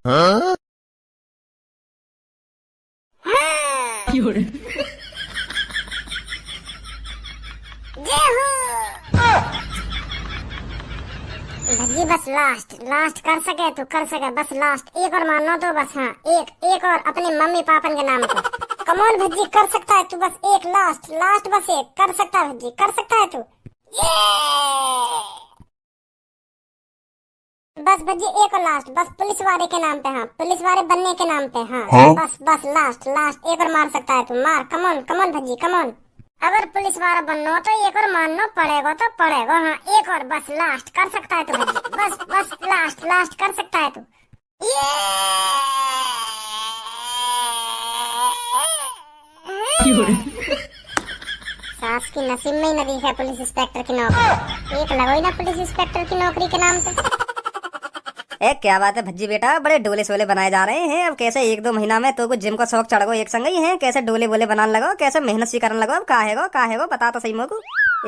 भज्जी बस last last कर सके तो कर सके, बस लास्ट एक और मानना तो बस। हाँ एक और अपने मम्मी पापा के नाम पे। कमोन भज्जी कर सकता है तू, बस एक लास्ट लास्ट बस एक कर सकता है भज्जी, कर सकता है तू। बस भज्जी एक और लास्ट बस पुलिस वाले के नाम पे। हाँ पुलिस वाले बनने के नाम पे। हाँ बस बस लास्ट लास्ट एक और मार सकता है तू, मार। Come on come on Bhajji come on. अगर पुलिस वाला बनना तो एक और मानना पड़ेगा तो पड़ेगा। हाँ एक और बस लास्ट कर सकता है तू भज्जी, बस बस लास्ट लास्ट कर सकता है तू। सास की नसीब में ही नहीं है पुलिस इंस्पेक्टर की नौकरी। एक लगो ही ना पुलिस इंस्पेक्टर की नौकरी के नाम पे। क्या बात है भज्जी बेटा, बड़े डोले सोले बनाए जा रहे हैं। अब कैसे 1-2 महीना में तो कुछ जिम का शौक चढ़ गो एक संग ही है। कैसे डोले बोले बनाने लगो, कैसे मेहनत सी करने लगो। अब काहेगो बता तो सही मोको।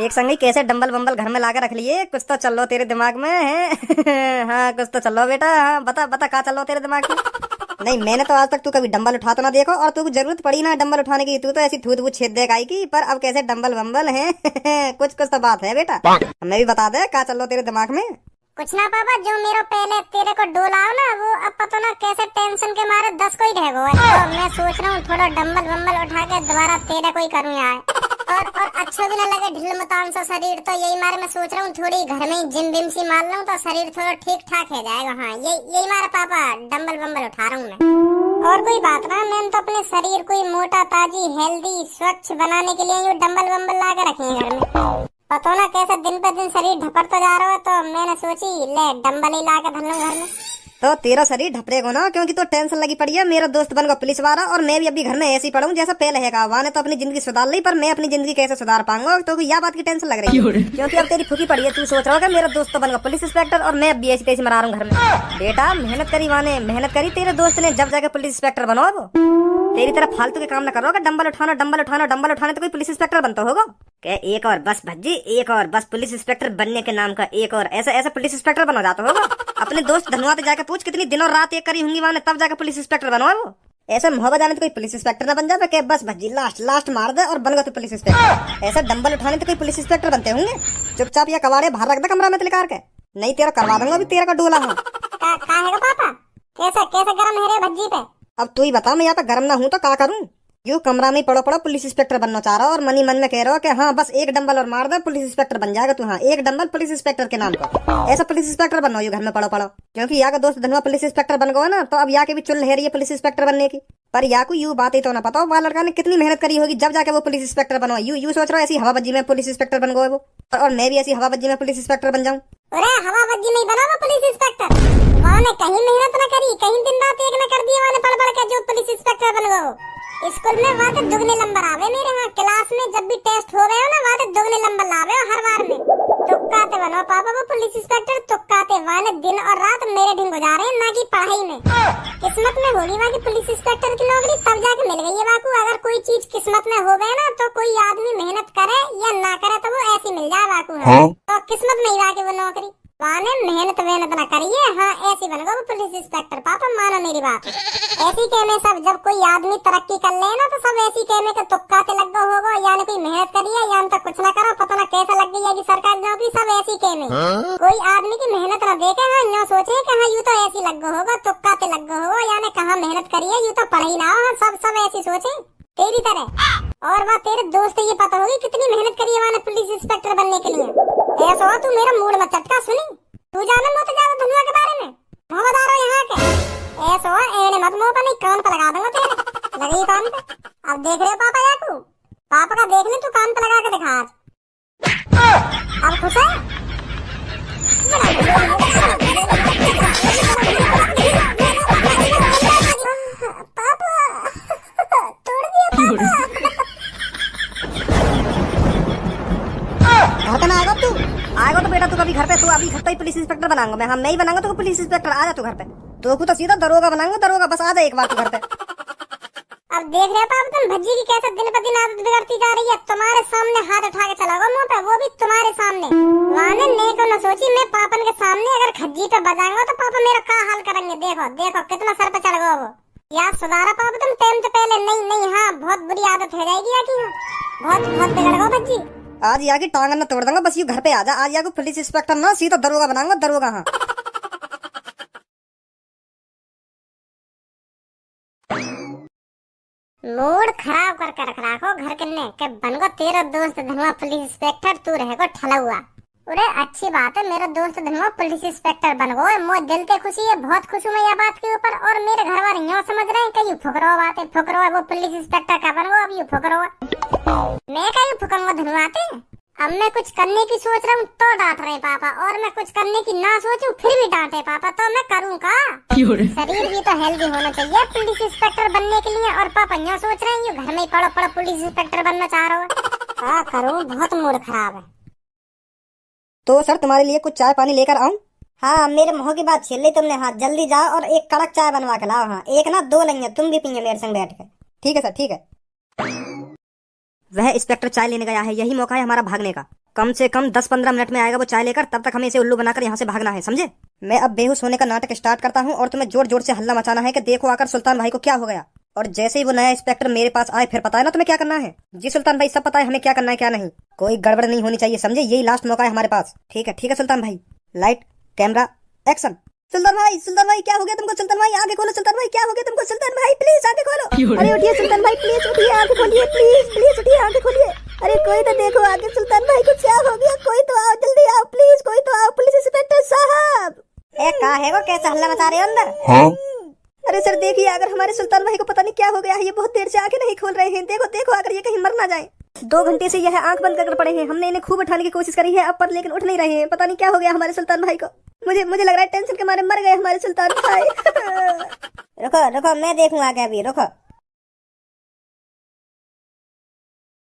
एक संग ही कैसे डंबल बम्बल घर में लाकर रख लिए। कुछ तो चल लो तेरे दिमाग में है। हाँ कुछ तो चल लो बेटा। हाँ बता क्या चल लो तेरे दिमाग में। नहीं मैंने तो आज तक तू कभी डंबल उठा तो ना देखो, और तू जरूरत पड़ी ना डंबल उठाने की, तू तो ऐसी थूत वो छेद देगा की। पर अब कैसे डंबल बम्बल है। कुछ तो बात है बेटा, हमें भी बता दे क्या चल लो तेरे दिमाग में। कुछ ना पापा, जो मेरे पहले तेरे को डोलाओ ना वो अब पता ना कैसे टेंशन के मारे 10 को ही रह गए। तो मैं सोच रहा हूँ थोड़ा डंबल वम्बल उठा के दोबारा तेरे को ही करूँ यार। और अच्छा भी ना लगे ढिल मतान सा शरीर, तो यही मारे मैं सोच रहा हूँ थोड़ी घर में ही जिम बिम सी मार लूँ तो शरीर थोड़ा ठीक ठाक हो जाएगा। हाँ यही मारे पापा डंबल वम्बल उठा रहा हूँ मैं। और कोई बात ना, मैंने तो अपने शरीर को ही मोटा ताजी हेल्दी स्वच्छ बनाने के लिए जो डंबल वम्बल ला के रखे हैं घर में। पता ना कैसे दिन पर दिन शरीर ढपड़ता जा रहा है, तो मैंने सोची ले डंबल ही ला के धर लूं घर में। तो तेरा शरीर ढपरेगा ना, क्योंकि तो टेंशन लगी पड़ी है। मेरा दोस्त बन गया पुलिस वाला, और मैं भी अभी घर में ऐसे ही पढ़ूं जैसा पहले है। वहाँ ने तो अपनी जिंदगी सुधार ली, पर मैं अपनी जिंदगी कैसे सुधार पाऊंगा, तो यह बात की टेंशन लग रही है। क्योंकि अब तेरी फूकी पड़ी है, तू सोच रहा होगा मेरा दोस्त तो बन गया पुलिस इंस्पेक्टर और मैं अभी ऐसी तैसी मरा रहा हूँ घर में। बेटा मेहनत करी, वाने मेहनत करी तेरे दोस्त ने, जब जाके पुलिस इंस्पेक्टर बनो। अब तेरी तरह फालतू के काम न करोगे। डंबल उठाना तो कोई पुलिस इंस्पेक्टर बनता होगा क्या? एक और बस भज्जी, एक और बस पुलिस इंस्पेक्टर बनने के नाम का एक और ऐसा पुलिस इंस्पेक्टर बनो जाता होगा। अपने दोस्त धनवाते जाके पूछ कितनी दिनों रात एक करी होंगी वहां, तब जाकर पुलिस इंस्पेक्टर बनो। वो ऐसा मोहब्बत जाने तो कोई पुलिस इंस्पेक्टर न बन जाए क्या? बस भज्जी लास्ट मार दे और बन गया तो पुलिस इंस्पेक्टर। ऐसा डंबल उठाने तो कोई पुलिस इंस्पेक्टर बनते होंगे। चुपचाप या कबाड़े बाहर रख दे कमरा में तिलकार के, नहीं तेरा करवा दूंगा अभी तेरा का डोला। हाँ पापा कैसे गरम है रे भज्जी पे? अब तू ही बता, मैं यहाँ पे गर्म ना हूँ तो क्या करूँ? यूँ कमरा में पड़ो पुलिस इंस्पेक्टर बनना चाह रहा हो, और मनी मन में कह रहा हो कि हाँ बस एक डंबल और मार दे पुलिस इंस्पेक्टर बन जाएगा तू। हाँ एक डंबल पुलिस इंस्पेक्टर के नाम का ऐसा पुलिस इंस्पेक्टर बनना। यू घर में पड़ो क्योंकि यहाँ का दोस्त धनवा पुलिस इंस्पेक्टर बन गया ना, तो अब यहाँ के भी चुल है रही है पुलिस इंस्पेक्टर बनने की। पर यहाँ को यू बात ही तो ना पता वो लड़का ने कितनी मेहनत करी होगी जब जाके वो पुलिस इंस्पेक्टर बनो। यू सोच रहा है ऐसी हवाबाजी में पुलिस इंस्पेक्टर बन गए वो, और मैं भी ऐसी हवाबाजी में पुलिस इंस्पेक्टर बन जाऊँ। अरे हवाबाजी में बना वो पुलिस इंस्पेक्टर। वहाँ ने कहीं मेहनत न करी, कहीं दिन रात एक न कर दिया वहाँ ने पढ़ के जो पुलिस इंस्पेक्टर बन गए। स्कूल में वहाँ तो दुगने नंबर आवे मेरे। हाँ क्लास में जब भी टेस्ट हो गए हो ना वहाँ तो दुगने नंबर लावे हर बार में। तुक्काते बनो पापा वो पुलिस इंस्पेक्टर, तुक्काते वहाँ ने दिन और रात मेरे दिन गुजारे ना की पढ़ाई में। किस्मत में होगी वहाँ की पुलिस इंस्पेक्टर की नौकरी, तब जाके मिल गई है बाकू। अगर कोई चीज किस्मत में हो गए ना तो कोई आदमी मेहनत करे या ना करे तो वो ऐसी मिल जाए बाकू। तो किस्मत में ही वाकई वो नौकरी। वहाँ ने मेहनत न करिए। हाँ ऐसी बन गया वो पुलिस इंस्पेक्टर। पापा मानो मेरी बात, ऐसी कहने सब जब कोई आदमी तरक्की कर ले ना तो सब ऐसी कहने का तुक्का से लग गया होगा, यानी कोई मेहनत करिए या तो कुछ ना करो, पता ना कैसा लग गई है सरकारी नौकरी। सब ऐसी कहने कोई आदमी की मेहनत न देखे। हाँ यूँ सोचे कि हाँ यूँ तो ऐसी लग गया होगा, तुक्का से लग गया होगा, यानी कहाँ मेहनत करिए, यूँ तो पढ़ ही ना हो। सब ऐसी सोचे तेरी तरह। और वह तेरे दोस्त ये पता होगी कितनी मेहनत करी है वहाँ पुलिस इंस्पेक्टर बनने के लिए। ऐसा हो तू मेरा मूड मत चटका सुनी, तू जाना मत ज्यादा धनुआ के बारे में, मोहम्मद आ रहा यहाँ के। ऐसा हो एने मत मुँह पर नहीं कान पर लगा दूंगा तेरे, लगी कान पे। अब देख रहे हो पापा याकू, पापा का देख ले तू कान पे लगा के दिखा आज। अब खुश है? आएगा तो बेटा तू कभी घर पे, तू अभी घर पे ही पुलिस इंस्पेक्टर बनाऊंगा मैं। हाँ मैं ही बनाऊंगा तो पुलिस इंस्पेक्टर। आ जा तू घर पे, तो सीधा दरोगा बनाऊंगा, दरोगा। बस आ जा एक बार तू घर पे। अब देख रहे पाप तुम भज्जी की कैसे दिन पर दिन आदत बिगड़ती जा रही है। तुम्हारे सामने हाथ उठा के चला गया मुंह पे, वो भी तुम्हारे सामने। वाने ने को न सोची मैं पापन के सामने अगर खज्जी पे बजाऊंगा तो पापा मेरा क्या हाल करेंगे। देखो देखो कितना सर पे चढ़ गया वो। यार सुधारा पापा तुम टाइम से पहले। नहीं नहीं हाँ बहुत बुरी आदत हो जाएगी या की। बहुत बहुत बिगड़ गया भज्जी। आज यहाँ की टांग न तोड़ दूंगा, बस यू घर पे आ जा। आज यहाँ को पुलिस इंस्पेक्टर ना सीधा दरोगा बनाऊंगा, दरोगा। हाँ मूड खराब करके रख रखो घर के ने के बनगो तेरा दोस्त धनुआ पुलिस इंस्पेक्टर, तू रहेगो ठला हुआ। अरे अच्छी बात है मेरा दोस्त धनुआ पुलिस इंस्पेक्टर बन गो। मुझे दिल से खुशी है, बहुत खुश हूँ मैं यह बात के ऊपर। और मेरे घर वाले यूँ समझ रहे हैं कि यू फुकरो बात है, फुकरो है वो पुलिस इंस्पेक्टर का बन गो। अब यू फुकरो मैं कहीं फुकंगो धनुआते। अब मैं कुछ करने की सोच रहा हूँ तो डांट रहे पापा, और मैं कुछ करने की ना सोचूं फिर भी डांटे पापा, तो मैं करूँ का। शरीर भी तो हेल्दी होना चाहिए पुलिस इंस्पेक्टर बनने के लिए। और पापा यहाँ सोच रहे हैं ये घर में ही पढ़ो पढ़ो पुलिस इंस्पेक्टर बनना चाह रहे हो। क्या करूँ, बहुत मूड खराब है। तो सर तुम्हारे लिए कुछ चाय पानी लेकर आऊं? हाँ मेरे मुँह की बात छीन ली तुमने। हाँ जल्दी जाओ और एक कड़क चाय बनवा के लाओ। हाँ एक ना दो लेंगे, तुम भी पियेंगे मेरे संग बैठ के। ठीक है सर ठीक है। वह इंस्पेक्टर चाय लेने गया है, यही मौका है हमारा भागने का। कम से कम 10-15 मिनट में आएगा वो चाय लेकर, तब तक हमें इसे उल्लू बनाकर यहाँ से भागना है, समझे? मैं अब बेहोश होने का नाटक स्टार्ट करता हूँ और तुम्हें जोर जोर से हल्ला मचाना है कि देखो आकर सुल्तान भाई को क्या हो गया। और जैसे ही वो नया इंस्पेक्टर मेरे पास आए फिर पता है ना तुम्हें क्या करना है। जी सुल्तान भाई सब पता है हमें क्या करना है क्या नहीं। कोई गड़बड़ नहीं होनी चाहिए, समझे? यही लास्ट मौका है हमारे पास। ठीक है सुल्तान भाई। Light camera action. सुल्तान भाई क्या हो गया तुमको? सुल्तान भाई आगे खोलो। सुल्तान भाई क्या हो गया तुमको? सुल्तान भाई प्लीज आगे खोलो। अरे उठिए सुल्तान भाई, प्लीज उठिए, आगे खोलिए, प्लीज प्लीज उठिए, आगे खोलिए। अरे कोई तो देखो आगे। सुल्तान भाई को क्या हो गया? कोई तो आओ, जल्दी आओ प्लीज, कोई तो आओ। पुलिस इंस्पेक्टर साहब क्या है वो, कैसा हल्ला मचा रहे हो अंदर? हाँ? अरे सर देखिए, अगर हमारे सुल्तान भाई को पता नहीं क्या हो गया है, ये बहुत देर से आंखें नहीं खोल रहे हैं। देखो देखो अगर ये कहीं मर ना जाए। 2 घंटे से यह आंख बंद कर पड़े हैं। हमने इन्हें खूब उठाने की कोशिश करी है अब पर, लेकिन उठ नहीं रहे हैं। पता नहीं क्या हो गया हमारे सुल्तान भाई को। मुझे लग रहा है टेंशन के मारे मर गए हमारे सुल्तान भाई। रुको मैं देखूंगा क्या अभी, रुको।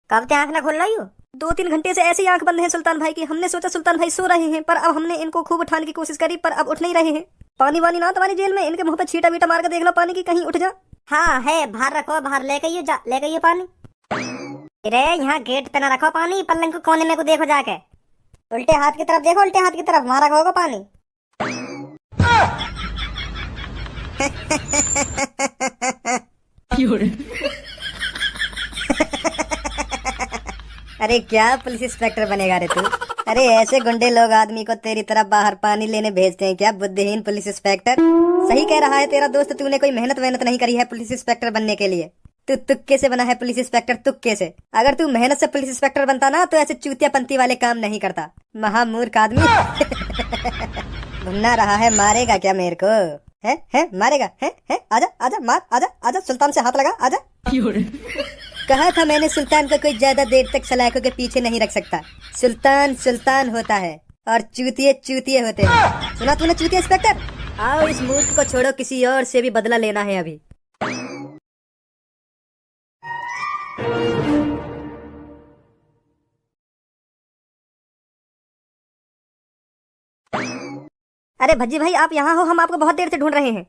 कब से आंख ना खोल रही हो? 2-3 घंटे से ऐसे ही आंख बंद है सुल्तान भाई की। हमने सोचा सुल्तान भाई सो रहे हैं, पर अब हमने इनको खूब उठाने की कोशिश करी पर अब उठ नहीं रहे हैं। पानी वानी ना तुम्हारी जेल में? इनके मुंह पे छीटा बीटा मार के देख लो पानी की, कहीं उठ जा। हाँ है, बाहर रखो, बाहर लेके ये पानी। अरे यहाँ गेट पे ना रखो पानी, पलंग को कोने में को देखो जाके। उल्टे हाथ की तरफ देखो, उल्टे हाथ की तरफ, वहां रखोगे पानी। अरे क्या पुलिस इंस्पेक्टर बनेगा रे तू? अरे ऐसे गुंडे लोग आदमी को तेरी तरफ बाहर पानी लेने भेजते हैं क्या, बुद्धिहीन पुलिस इंस्पेक्टर। सही कह रहा है तेरा दोस्त, तूने कोई मेहनत नहीं करी है पुलिस इंस्पेक्टर बनने के लिए। तू तुक्के से बना है पुलिस इंस्पेक्टर, तुक्के से। अगर तू मेहनत से पुलिस इंस्पेक्टर बनता ना तो ऐसे चूतियापंती वाले काम नहीं करता। महामूर्ख आदमी। घूमना रहा है, मारेगा क्या मेरे को? है मारेगा? है आजा आजा मार, आजा आजा, सुल्तान से हाथ लगा, आजा। कहा था मैंने सुल्तान को कोई ज्यादा देर तक सलाखों के पीछे नहीं रख सकता। सुल्तान सुल्तान होता है और चूतिए चूतिए होते हैं। सुना तूने चूतिया इंस्पेक्टर? आओ इस मूर्ख को छोड़ो, किसी और से भी बदला लेना है अभी। अरे भज्जी भाई आप यहाँ हो, हम आपको बहुत देर से ढूंढ रहे हैं।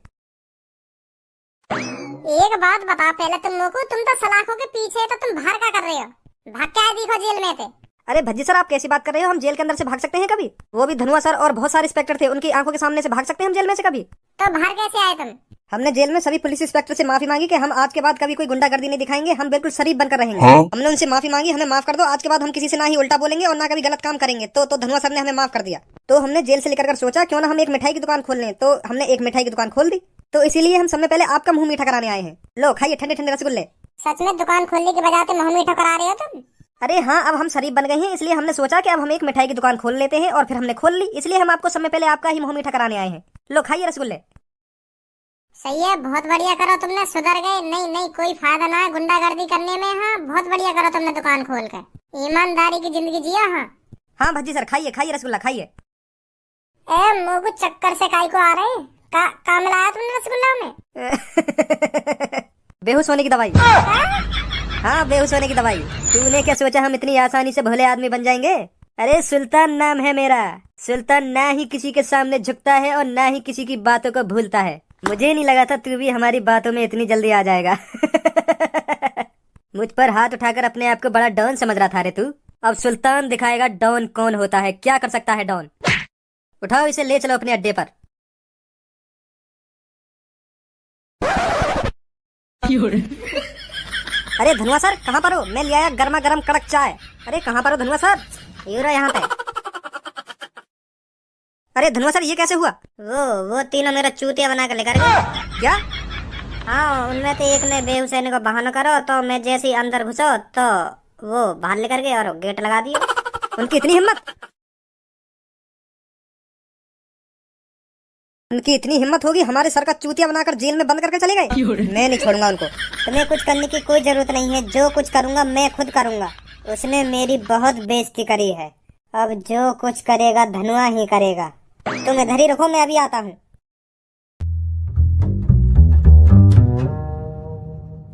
एक बात बता पहले तुम लोगों को, तुम तो सलाखों के पीछे, तो तुम बाहर क्या कर रहे हो? भाग क्या देखो जेल में थे। अरे भज्जी सर आप कैसी बात कर रहे हो? हम जेल के अंदर से भाग सकते हैं कभी? वो भी धनुआ सर और बहुत सारे इंस्पेक्टर थे, उनकी आंखों के सामने से भाग सकते हैं हम जेल में से कभी? तो बाहर कैसे आए तुम? हमने जेल में सभी पुलिस इंस्पेक्टर से माफी मांगी कि हम आज के बाद कभी कोई गुंडागर्दी नहीं दिखाएंगे, हम बिल्कुल शरीफ बनकर रहेंगे। हाँ? हमने उनसे माफी मांगी, हमें माफ कर दो, आज के बाद हम किसी से ना ही उल्टा बोलेंगे और ना कभी गलत काम करेंगे। तो धनुआ सर ने हमें माफ कर दिया। तो हमने जेल से लेकर सोचा क्यों ना हम एक मिठाई की दुकान खोल लें, तो हमने एक मिठाई की दुकान खोल दी। तो इसीलिए हम सबसे पहले आपका मुंह मीठा कराने आए हैं। लो खाइए ठंडे ठंडे रसगुल्ले। सच में दुकान खोलने के बजाय तुम मुंह मीठा करा रहे हो तुम? अरे हाँ, अब हम शरीफ बन गए हैं, इसलिए हमने सोचा कि अब हम एक मिठाई की दुकान खोल लेते हैं, और फिर हमने खोल ली, इसलिए हम आपको सबसे पहले आपका ही मुंह मीठा कराने आए हैं। लो खाइए रसगुल्ले। सही है, बहुत बढ़िया करो तुमने, सुधर गए। नहीं कोई फायदा ना है गुंडागर्दी करने में। हाँ बहुत बढ़िया करो तुमने दुकान खोल कर, ईमानदारी की जिंदगी जिया। हाँ भज्जी सर खाइए रसगुल्ला खाइए। मुँह को चक्कर से काय को आ रहे? का मिलाया तुमने रसगुल्ला में? बेहोश होने की दवाई। हाँ बेहोश होने की दवाई। तूने क्या सोचा हम इतनी आसानी से भले आदमी बन जाएंगे? अरे सुल्तान नाम है मेरा। सुल्तान ना ही किसी के सामने झुकता है और ना ही किसी की बातों को भूलता है। मुझे नहीं लगा था तू भी हमारी बातों में इतनी जल्दी आ जाएगा। मुझ पर हाथ उठाकर अपने आप को बड़ा डॉन समझ रहा था रे तू। अब सुल्तान दिखाएगा डॉन कौन होता है, क्या कर सकता है डॉन। उठाओ इसे, ले चलो अपने अड्डे पर। अरे धनुआ सर कहाँ पर हो? मैं ले आया गर्मा गर्म कड़क चाय। अरे कहाँ पर हो धनुआ सर? ये रहा यहाँ पे। अरे धनुआ सर ये कैसे हुआ? वो तीनों मेरा चूतिया बना कर लेकर गए। क्या? हाँ, उनमें से एक ने बेहुसैनी को बहाना करो तो मैं जैसे ही अंदर घुसो तो वो बाहर लेकर गए और गेट लगा दिए। उनकी इतनी हिम्मत! उनकी इतनी हिम्मत होगी हमारे सर का चूतिया बनाकर जेल में बंद करके चले गए। मैं नहीं छोड़ूंगा उनको। तुम्हें कुछ करने की कोई जरूरत नहीं है, जो कुछ करूंगा मैं खुद करूंगा। उसने मेरी बहुत बेइज्जती करी है, अब जो कुछ करेगा धनुआ ही करेगा। तुम इधर ही रखो, मैं अभी आता हूँ।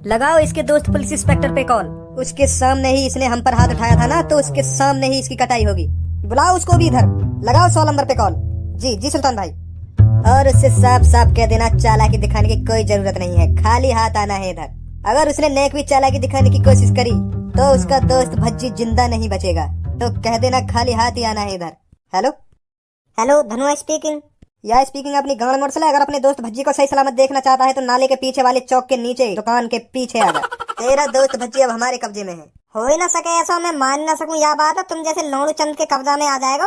लगाओ इसके दोस्त पुलिस इंस्पेक्टर पे कॉल। उसके सामने ही इसने हम पर हाथ उठाया था ना, तो उसके सामने ही इसकी कटाई होगी। बुलाओ उसको भी इधर। लगाओ 100 नंबर पे कॉल। जी जी सुल्तान भाई। और उससे साफ साफ कह देना चालाकी दिखाने की कोई जरूरत नहीं है, खाली हाथ आना है इधर। अगर उसने नेक चालाकी दिखाने की कोशिश करी तो उसका दोस्त भज्जी जिंदा नहीं बचेगा, तो कह देना खाली हाथ ही आना है इधर। Hello hello, Dhanua speaking. या स्पीकिंग अपनी गांड मोड़ से। अगर अपने दोस्त भज्जी को सही सलामत देखना चाहता है तो नाले के पीछे वाले चौक के नीचे दुकान के पीछे आ जा। तेरा दोस्त भज्जी अब हमारे कब्जे में है। हो ही ना सके ऐसा, मैं मान ना सकूं या बात है। तुम जैसे लोणू चंद के कब्जा में आ जाएगा।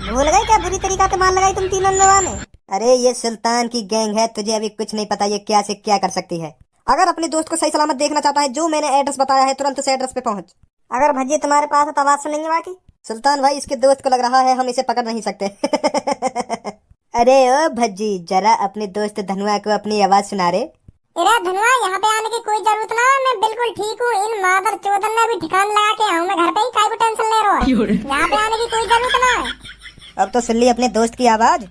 भूल गए क्या बुरी तरीका से मान लगाई तुम तीनों ने? अरे ये सुल्तान की गैंग है, तुझे अभी कुछ नहीं पता ये क्या से क्या कर सकती है। अगर अपने दोस्त को सही सलामत देखना चाहता है, जो मैंने एड्रेस बताया है तुरंत उस एड्रेस पे पहुंच। अगर भज्जी तुम्हारे पास है तो आवाज सुनेंगे बाकी। सुल्तान भाई इसके दोस्त को लग रहा है हम इसे पकड़ नहीं सकते। अरे ओ भज्जी, जरा अपने दोस्त धनुआ को अपनी आवाज सुना रे। अरे धनुआ, यहाँ पे आने की कोई जरूरत ना है, मैं बिल्कुल ठीक हूँ। इन मादर चोदन ने भी ठिकाना लगा के आऊँ, मैं घर पे ही, काहे को टेंशन ले रहा हो? यहाँ पे आने की कोई जरूरत ना है। अब तो सुन ली अपने दोस्त की आवाज।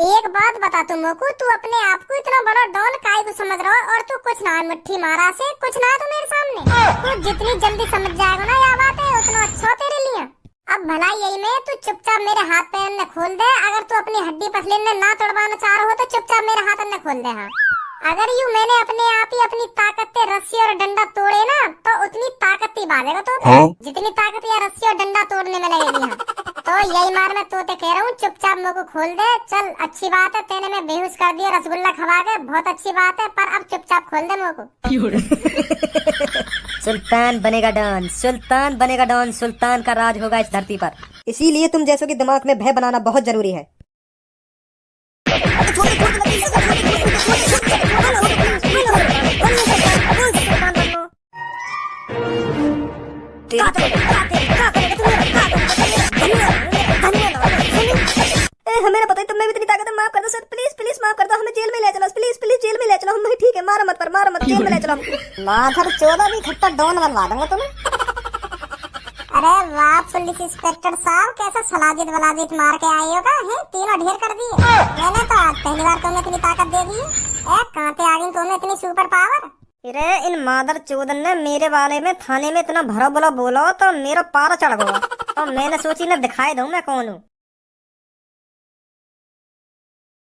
एक बात बता तू मोकू, तू अपने आप को इतना बड़ा डॉन काहे को समझ रहा है? और तू कुछ ना है मुट्ठी मारा से, कुछ ना है तू मेरे सामने। तू जितनी जल्दी समझ जाएगा ना यह बात है, उतना अच्छा तेरे लिए। अब भला यही में तू चुपचाप मेरे हाथ पैर ने खोल दे। अगर तू अपनी हड्डी पसलीन ने ना तोड़वाना चाह रहा हो तो चुपचाप मेरे हाथ ने खोल दे। हाँ, अगर यूं मैंने अपने आप ही अपनी ताकत से रस्सी और डंडा तोड़े ना तो उतनी ताकत ही बाजेगा तो जितनी ताकत या रस्सी और डंडा तोड़ने में लगेगी। हाँ, तो यही मार मैं तोते कह रहा हूँ, चुपचाप मेरे को खोल दे। चल अच्छी बात है, तेने मैं बेहोश कर दिया रसगुल्ला खवा के, बहुत अच्छी बात है, पर अब चुपचाप खोल दे मेरे को। सुल्तान बनेगा डॉन, सुल्तान बनेगा डॉन, सुल्तान का राज होगा इस धरती पर। इसीलिए तुम जैसों के दिमाग में भय बनाना बहुत जरूरी है। हमें पता है तुम में भी इतनी ताकत है। माफ कर दो सर, प्लीज प्लीज माफ कर दो, हमें जेल में ले चलो, प्लीज प्लीज जेल में ले चलो। हम ठीक है, मारो मत पर, मारो मत, जेल में ले चलो। माधर 14 भी खट्टा डॉन बनवा दूंगा तुम्हें। अरे वाह पुलिस इंस्पेक्टर साहब, कैसा सलाजित वलाजित मार के आए हो का है? तीनों ढेर कर दिए। मैंने तो आज पहली बार तुम्हें इतनी ताकत दे दी है। कहाँ पे आ गई तुम्हें इतनी सुपर पावर? अरे इन मादर चोदन ने मेरे बारे में थाने में इतना भरा बोला तो मेरा पारा चढ़ गया। तो मैंने सोची ना दिखाई दूं मैं कौन हूँ।